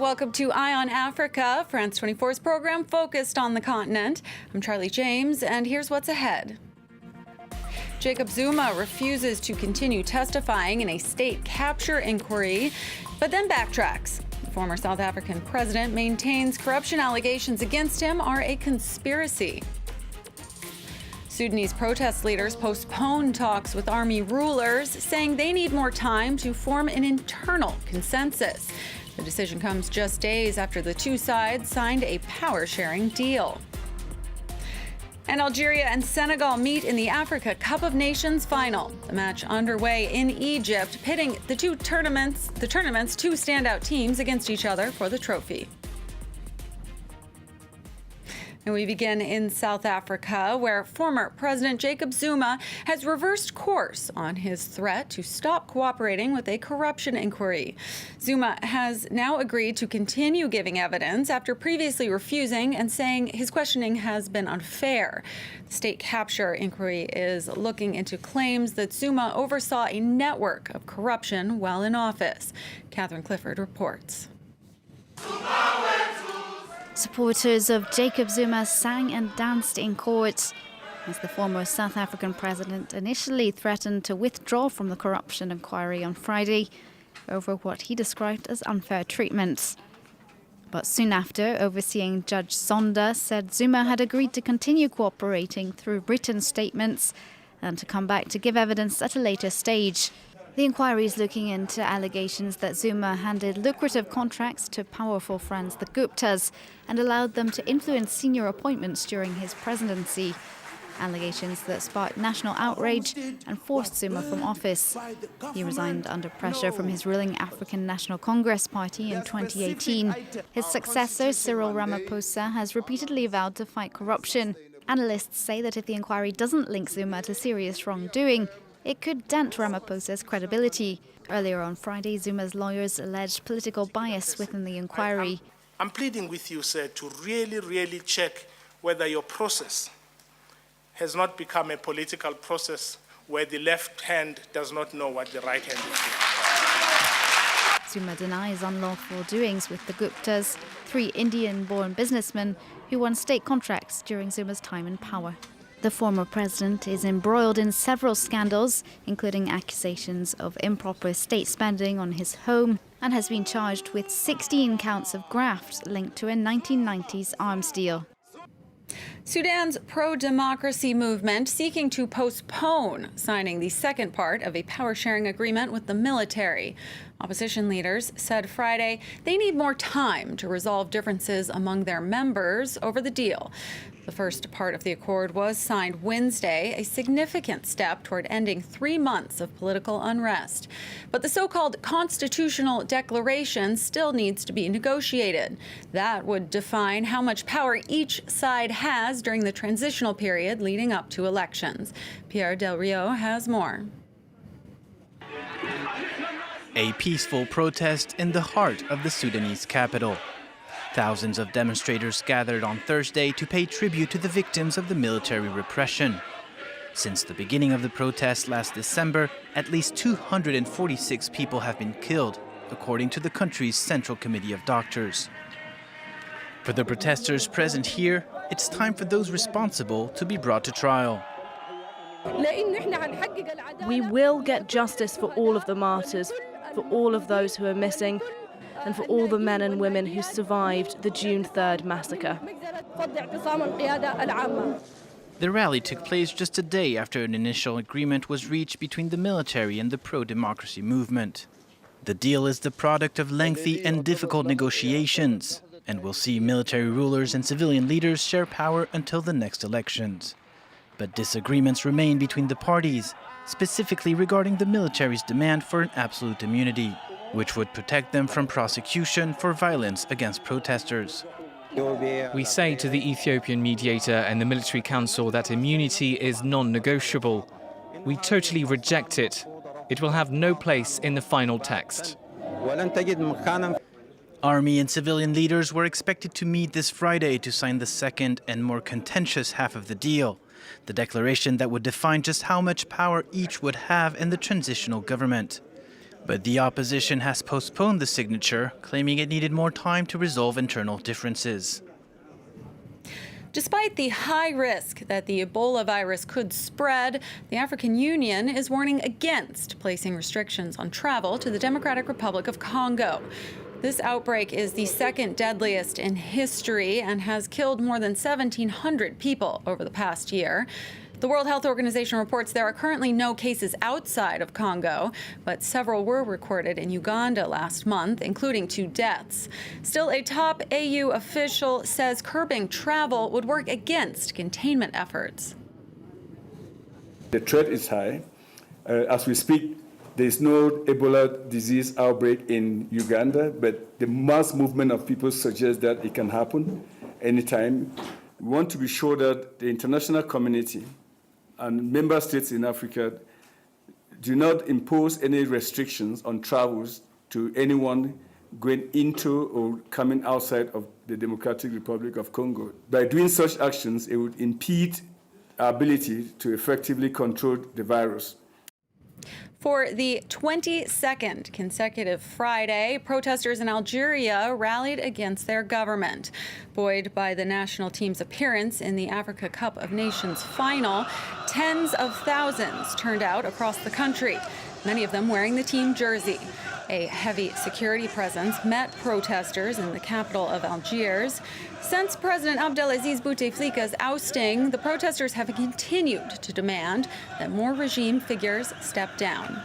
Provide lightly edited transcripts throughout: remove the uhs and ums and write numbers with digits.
welcome to Eye on Africa, France 24's program focused on the continent. I'm Charlie James, and here's what's ahead. Jacob Zuma refuses to continue testifying in a state capture inquiry, but then backtracks. The former South African president maintains corruption allegations against him are a conspiracy. Sudanese protest leaders postpone talks with army rulers, saying they need more time to form an internal consensus. The decision comes just days after the two sides signed a power-sharing deal. And Algeria and Senegal meet in the Africa Cup of Nations final. The match underway in Egypt, pitting the tournament's two standout teams against each other for the trophy. And we begin in South Africa, where former President Jacob Zuma has reversed course on his threat to stop cooperating with a corruption inquiry. Zuma has now agreed to continue giving evidence after previously refusing and saying his questioning has been unfair. The state capture inquiry is looking into claims that Zuma oversaw a network of corruption while in office. Catherine Clifford reports. Supporters of Jacob Zuma sang and danced in court as the former South African president initially threatened to withdraw from the corruption inquiry on Friday over what he described as unfair treatment. But soon after, overseeing Judge Sonda said Zuma had agreed to continue cooperating through written statements and to come back to give evidence at a later stage. The inquiry is looking into allegations that Zuma handed lucrative contracts to powerful friends, the Guptas, and allowed them to influence senior appointments during his presidency. Allegations that sparked national outrage and forced Zuma from office. He resigned under pressure from his ruling African National Congress Party in 2018. His successor, Cyril Ramaphosa, has repeatedly vowed to fight corruption. Analysts say that if the inquiry doesn't link Zuma to serious wrongdoing, it could dent Ramaphosa's credibility. Earlier on Friday, Zuma's lawyers alleged political bias within the inquiry. I'm pleading with you, sir, to really check whether your process has not become a political process where the left hand does not know what the right hand is doing. Zuma denies unlawful doings with the Guptas, three Indian-born businessmen who won state contracts during Zuma's time in power. The former president is embroiled in several scandals, including accusations of improper state spending on his home, and has been charged with 16 counts of graft linked to a 1990s arms deal. Sudan's pro-democracy movement seeking to postpone signing the second part of a power-sharing agreement with the military. Opposition leaders said Friday they need more time to resolve differences among their members over the deal. The first part of the accord was signed Wednesday, a significant step toward ending 3 months of political unrest. But the so-called constitutional declaration still needs to be negotiated. That would define how much power each side has during the transitional period leading up to elections. Pierre Del Rio has more. A peaceful protest in the heart of the Sudanese capital. Thousands of demonstrators gathered on Thursday to pay tribute to the victims of the military repression. Since the beginning of the protest last December, at least 246 people have been killed, according to the country's Central Committee of Doctors. For the protesters present here, it's time for those responsible to be brought to trial. We will get justice for all of the martyrs, for all of those who are missing, and for all the men and women who survived the June 3rd massacre. The rally took place just a day after an initial agreement was reached between the military and the pro-democracy movement. The deal is the product of lengthy and difficult negotiations, and will see military rulers and civilian leaders share power until the next elections. But disagreements remain between the parties, specifically regarding the military's demand for an absolute immunity, which would protect them from prosecution for violence against protesters. We say to the Ethiopian mediator and the military council that immunity is non-negotiable. We totally reject it. It will have no place in the final text. Army and civilian leaders were expected to meet this Friday to sign the second and more contentious half of the deal, the declaration that would define just how much power each would have in the transitional government. But the opposition has postponed the signature, claiming it needed more time to resolve internal differences. Despite the high risk that the Ebola virus could spread, the African Union is warning against placing restrictions on travel to the Democratic Republic of Congo. This outbreak is the second deadliest in history and has killed more than 1,700 people over the past year. The World Health Organization reports there are currently no cases outside of Congo, but several were recorded in Uganda last month, including 2 deaths. Still, a top AU official says curbing travel would work against containment efforts. The threat is high. As we speak, there is no Ebola disease outbreak in Uganda, but the mass movement of people suggests that it can happen anytime. We want to be sure that the international community and member states in Africa do not impose any restrictions on travels to anyone going into or coming outside of the Democratic Republic of Congo. By doing such actions, it would impede our ability to effectively control the virus. For the 22nd consecutive Friday, protesters in Algeria rallied against their government. Buoyed by the national team's appearance in the Africa Cup of Nations final, tens of thousands turned out across the country, many of them wearing the team jersey. A heavy security presence met protesters in the capital of Algiers. Since President Abdelaziz Bouteflika's ousting, the protesters have continued to demand that more regime figures step down.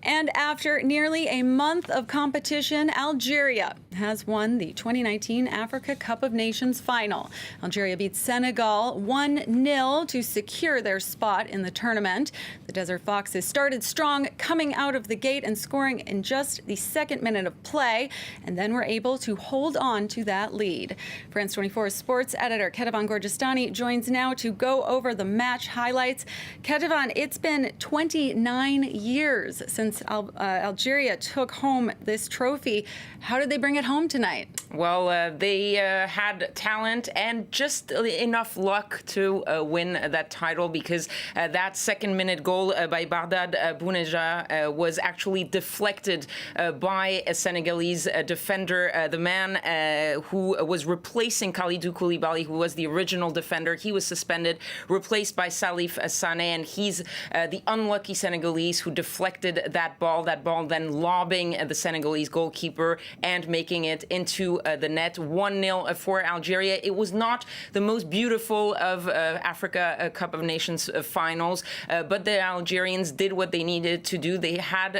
And after nearly a month of competition, Algeria has won the 2019 Africa Cup of Nations final. Algeria beat Senegal 1-0 to secure their spot in the tournament. The Desert Foxes started strong, coming out of the gate and scoring in just the second minute of play, and then were able to hold on to that lead. France 24's sports editor Ketavan Gorgistani joins now to go over the match highlights. Ketavan, it's been 29 years since Algeria took home this trophy. How did they bring it home tonight? Well, they had talent and just enough luck to win that title, because that second-minute goal by Bardad Bouneja was actually deflected by a Senegalese defender. The man who was replacing Khalidou Koulibaly, who was the original defender, he was suspended, replaced by Salif Sané, and he's the unlucky Senegalese who deflected that ball then lobbing the Senegalese goalkeeper and making it into the net. 1-0 for Algeria. It was not the most beautiful of Africa Cup of Nations finals, but the Algerians did what they needed to do. They had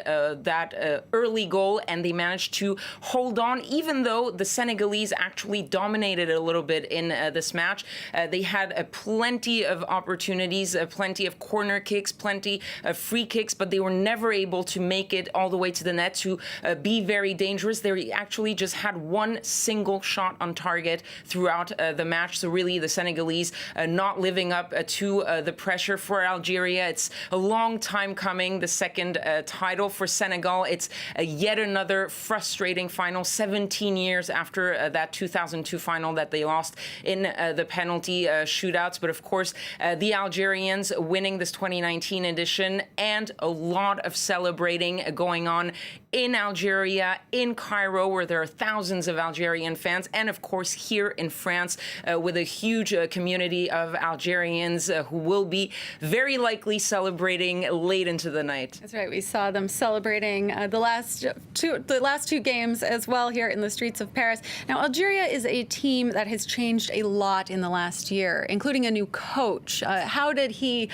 that early goal, and they managed to hold on, even though the Senegalese actually dominated a little bit in this match. They had plenty of opportunities, plenty of corner kicks, plenty of free kicks, but they were never able to make it all the way to the net to be very dangerous. They actually just had one single shot on target throughout the match. So really, the Senegalese not living up to the pressure for Algeria. It's a long time coming, the second title for Senegal. It's yet another frustrating final, 17 years after that 2002 final that they lost in the penalty shootouts. But of course, the Algerians winning this 2019 edition, and a lot of celebrating going on in Algeria, in Cairo, where there are thousands of Algerian fans, and of course here in France with a huge community of Algerians who will be very likely celebrating late into the night. That's right. We saw them celebrating the last two games as well here in the streets of Paris. Now, Algeria is a team that has changed a lot in the last year, including a new coach. How did he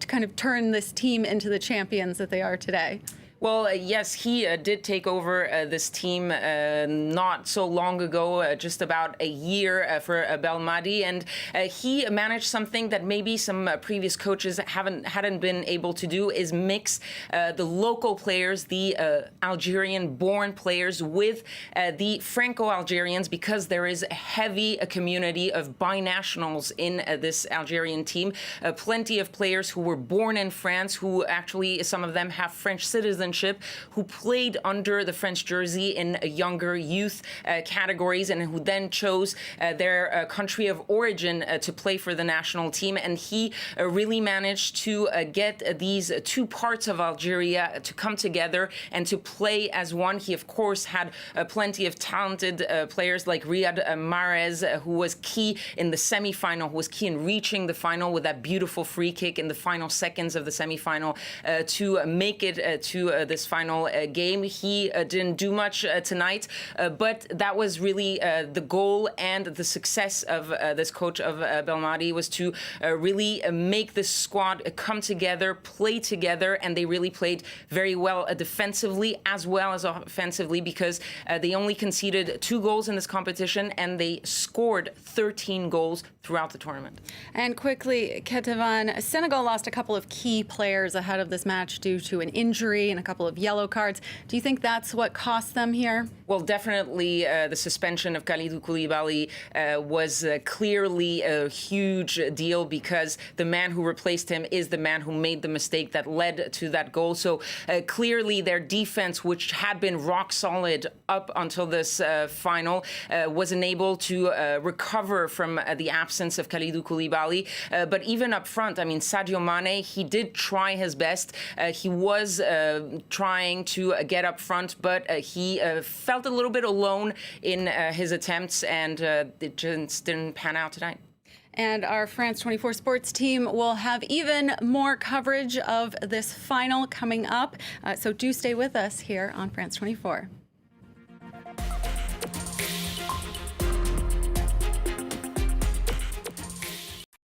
kind of turn this team into the champions that they are today? Well, yes, he did take over this team not so long ago, just about a year for Belmadi, and he managed something that maybe some previous coaches hadn't been able to do, is mix the local players, the Algerian-born players, with the Franco-Algerians, because there is a heavy community of binationals in this Algerian team. Plenty of players who were born in France, who actually, some of them have French citizenship, championship, who played under the French jersey in younger youth categories, and who then chose their country of origin to play for the national team. And he really managed to get these two parts of Algeria to come together and to play as one. He, of course, had plenty of talented players like Riyad Mahrez, who was key in the semifinal, who was key in reaching the final with that beautiful free kick in the final seconds of the semifinal to make it to this final game. He didn't do much tonight, but that was really the goal and the success of this coach of Belmadi, was to really make this squad come together, play together, and they really played very well defensively as well as offensively, because they only conceded 2 goals in this competition and they scored 13 goals throughout the tournament. And quickly, Ketavan, Senegal lost a couple of key players ahead of this match due to an injury and a couple of yellow cards. Do you think that's what cost them here? Well, definitely the suspension of Kalidou Koulibaly was clearly a huge deal, because the man who replaced him is the man who made the mistake that led to that goal. So clearly their defense, which had been rock solid up until this final, was unable to recover from the absence of Kalidou Koulibaly. But even up front, I mean, Sadio Mane, he did try his best. He was trying to get up front, but he felt a little bit alone in his attempts, and it just didn't pan out tonight. And our France 24 sports team will have even more coverage of this final coming up. So do stay with us here on France 24.